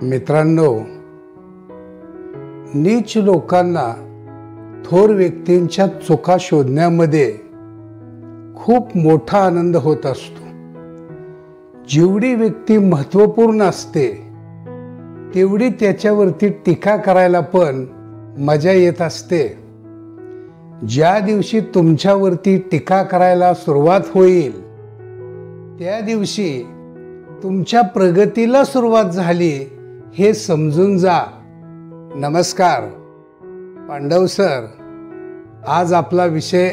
मित्रांनो, नीच लोकांना थोर व्यक्तींच्या चुका शोधण्यामध्ये खूप मोठा आनंद होत असतो. जेवढी व्यक्ती महत्त्वपूर्ण असते तेवढी त्याच्यावरती टीका करायला पण मजा येत असते. ज्या दिवशी तुमच्यावरती टीका करायला सुरुवात होईल त्या दिवशी तुमच्या प्रगतीला सुरुवात झाली हे समजून जा. नमस्कार पांडव सर. आज आपला विषय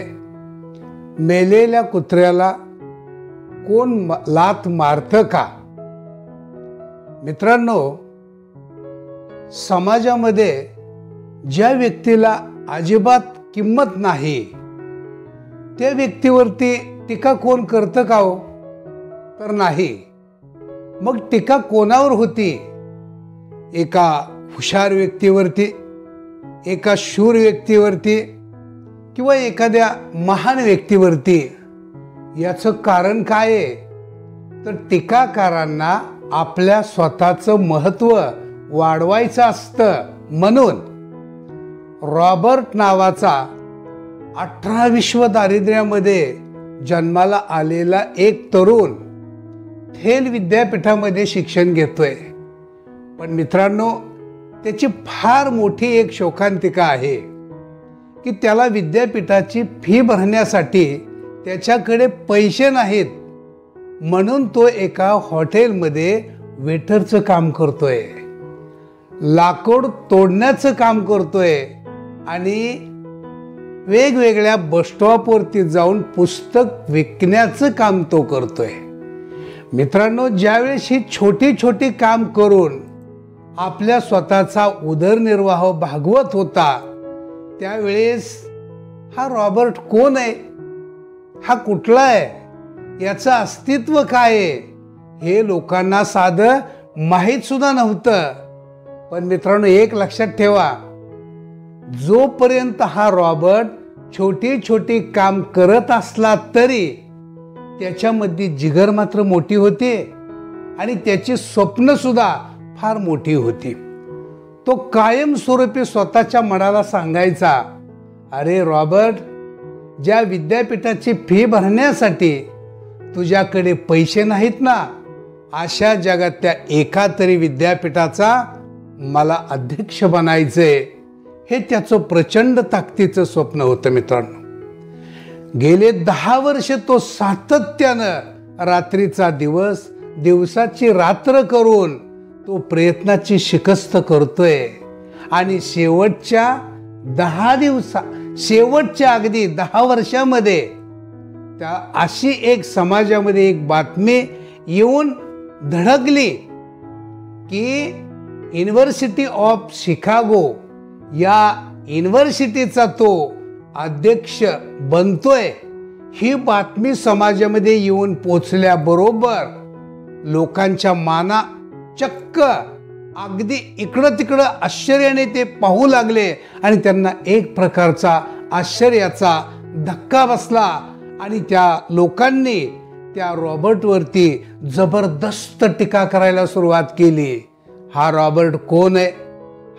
मेलेल्या कुत्र्याला कोण लाथ मारतं का. मित्रांनो, समाजामध्ये ज्या व्यक्तीला अजिबात किंमत नाही त्या व्यक्तीवरती टीका कोण करतं का हो? तर नाही. मग टीका कोणावर होती? एका हुशार व्यक्तीवरती, एका शूर व्यक्तीवरती किंवा एखाद्या महान व्यक्तीवरती. याचं कारण काय आहे? तर टीकाकारांना आपल्या स्वतःचं महत्त्व वाढवायचं असतं. म्हणून रॉबर्ट नावाचा 18 विश्व दारिद्र्यामध्ये जन्माला आलेला एक तरुण थेल विद्यापीठामध्ये शिक्षण घेतोय. पण मित्रांनो, त्याची फार मोठी एक शोकांतिका आहे की त्याला विद्यापीठाची फी भरण्यासाठी त्याच्याकडे पैसे नाहीत. म्हणून तो एका हॉटेलमध्ये वेटरचं काम करतोय, लाकूड तोडण्याचं काम करतोय आणि वेगवेगळ्या बसस्टॉपवरती जाऊन पुस्तक विकण्याचं काम तो करतोय. मित्रांनो, ज्यावेळेस ही छोटी छोटी काम करून आपल्या स्वतःचा उदरनिर्वाह भागवत होता त्यावेळेस हा रॉबर्ट कोण आहे, हा कुठला आहे, याचं अस्तित्व काय आहे हे लोकांना साधं माहीत सुद्धा नव्हतं. पण मित्रांनो, एक लक्षात ठेवा, जोपर्यंत हा रॉबर्ट छोटी छोटी काम करत असला तरी त्याच्यामध्ये जिगर मात्र मोठी होती आणि त्याची स्वप्न सुद्धा फार मोठी होती. तो कायमस्वरूपी स्वतःच्या मनाला सांगायचा, अरे रॉबर्ट, ज्या विद्यापीठाची फी भरण्यासाठी तुझ्याकडे पैसे नाहीत ना, अशा जगातल्या एका तरी विद्यापीठाचा मला अध्यक्ष बनायचंय. हे त्याचं प्रचंड ताकदीचं स्वप्न होतं. मित्रांनो, गेले 10 वर्ष तो सातत्यानं रात्रीचा दिवस दिवसाची रात्र करून तो प्रयत्नाची शिकस्त करतोय. आणि शेवटच्या अगदी 10 वर्षामध्ये त्या अशी एक समाजामध्ये एक बातमी येऊन धडकली की युनिव्हर्सिटी ऑफ शिकागो या युनिव्हर्सिटीचा तो अध्यक्ष बनतोय. ही बातमी समाजामध्ये येऊन पोचल्याबरोबर लोकांच्या माना चक्क अगदी इकडं तिकडं आश्चर्याने ते पाहू लागले आणि त्यांना एक प्रकारचा आश्चर्याचा धक्का बसला आणि त्या लोकांनी त्या रॉबर्टवरती जबरदस्त टीका करायला सुरुवात केली. हा रॉबर्ट कोण आहे,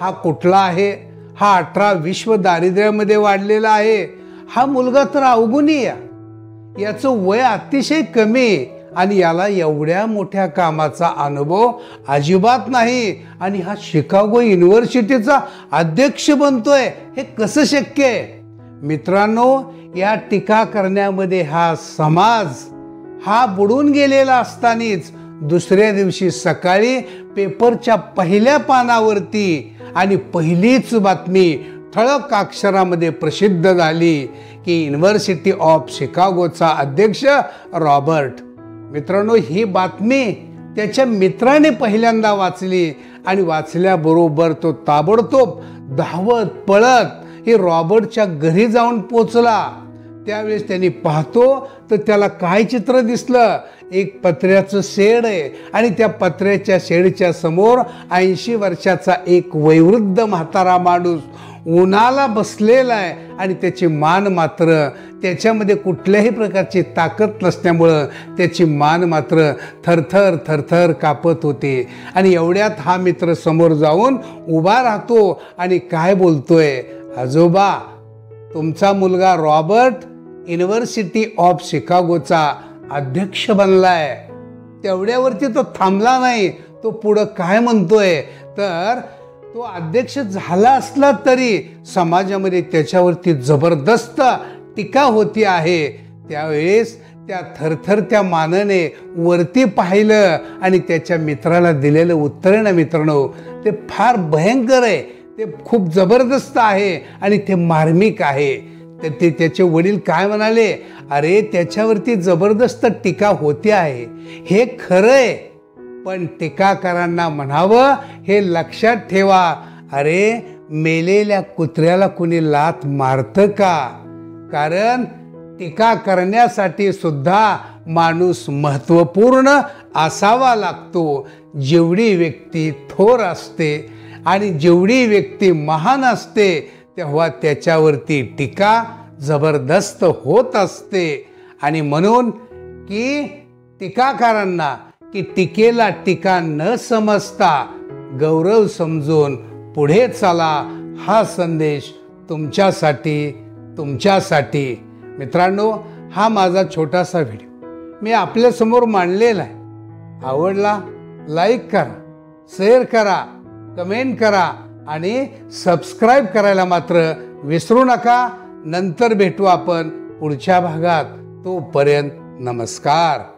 हा कुठला आहे, हा 18 विश्व दारिद्र्यामध्ये वाढलेला आहे, हा मुलगा तर अवगुणी आहे, याचं वय अतिशय कमी आणि याला एवढ्या मोठ्या कामाचा अनुभव अजिबात नाही आणि हा शिकागो युनिव्हर्सिटीचा अध्यक्ष बनतोय, हे कसं शक्य आहे. मित्रांनो, या टीका करण्यामध्ये हा समाज हा बुडून गेलेला असतानाच दुसऱ्या दिवशी सकाळी पेपरच्या पहिल्या पानावरती आणि पहिलीच बातमी ठळक अक्षरामध्ये प्रसिद्ध झाली की युनिव्हर्सिटी ऑफ शिकागोचा अध्यक्ष रॉबर्ट. मित्रांनो, ही बातमी त्याच्या मित्राने पहिल्यांदा वाचली आणि वाचल्याबरोबर तो ताबडतोब धावत पळत हे रॉबर्टच्या घरी जाऊन पोचला. त्यावेळेस त्यांनी पाहतो तर त्याला काय चित्र दिसलं. एक पत्र्याचं शेड आहे आणि त्या पत्र्याच्या शेडच्या समोर 80 वर्षाचा एक वयोवृद्ध म्हातारा माणूस उन्हाला बसलेला आहे आणि त्याची मान मात्र, त्याच्यामध्ये कुठल्याही प्रकारची ताकद नसल्यामुळं त्याची मान मात्र थरथर थरथर कापत होते. आणि एवढ्यात हा मित्र समोर जाऊन उभा राहतो आणि काय बोलतोय, आजोबा तुमचा मुलगा रॉबर्ट युनिव्हर्सिटी ऑफ शिकागोचा अध्यक्ष बनलाय. तेवढ्यावरती तो थांबला नाही. तो पुढं काय म्हणतोय तर तो अध्यक्ष झाला असला तरी समाजामध्ये त्याच्यावरती जबरदस्त टीका होती आहे. त्यावेळेस त्या थरथरत्या मानाने वरती पाहिलं आणि त्याच्या मित्राला दिलेलं उत्तर आहे ना मित्रांनो, ते फार भयंकर आहे, ते खूप जबरदस्त आहे आणि ते मार्मिक आहे. तर ते त्याचे वडील काय म्हणाले, अरे त्याच्यावरती जबरदस्त टीका होते आहे हे खरं आहे, पण टीकाकारांना म्हणावं हे लक्षात ठेवा, अरे मेलेल्या कुत्र्याला कुणी लाथ मारतं का? कारण टीका करण्यासाठी सुद्धा माणूस महत्त्वपूर्ण असावा लागतो. जेवढी व्यक्ती थोर असते आणि जेवढी व्यक्ती महान असते तेव्हा त्याच्यावरती टीका जबरदस्त होत असते. आणि म्हणून की टीकाकारांना की टीकेला टीका न समजता गौरव समजून पुढे चला, हा संदेश तुमच्यासाठी मित्रांनो, हा माझा छोटासा व्हिडिओ मी आपल्यासमोर मांडलेला आहे. आवडला लाईक करा, शेअर करा, कमेंट करा आणि सबस्क्राईब करायला मात्र विसरू नका. नंतर भेटू आपण पुढच्या भागात. तोपर्यंत नमस्कार.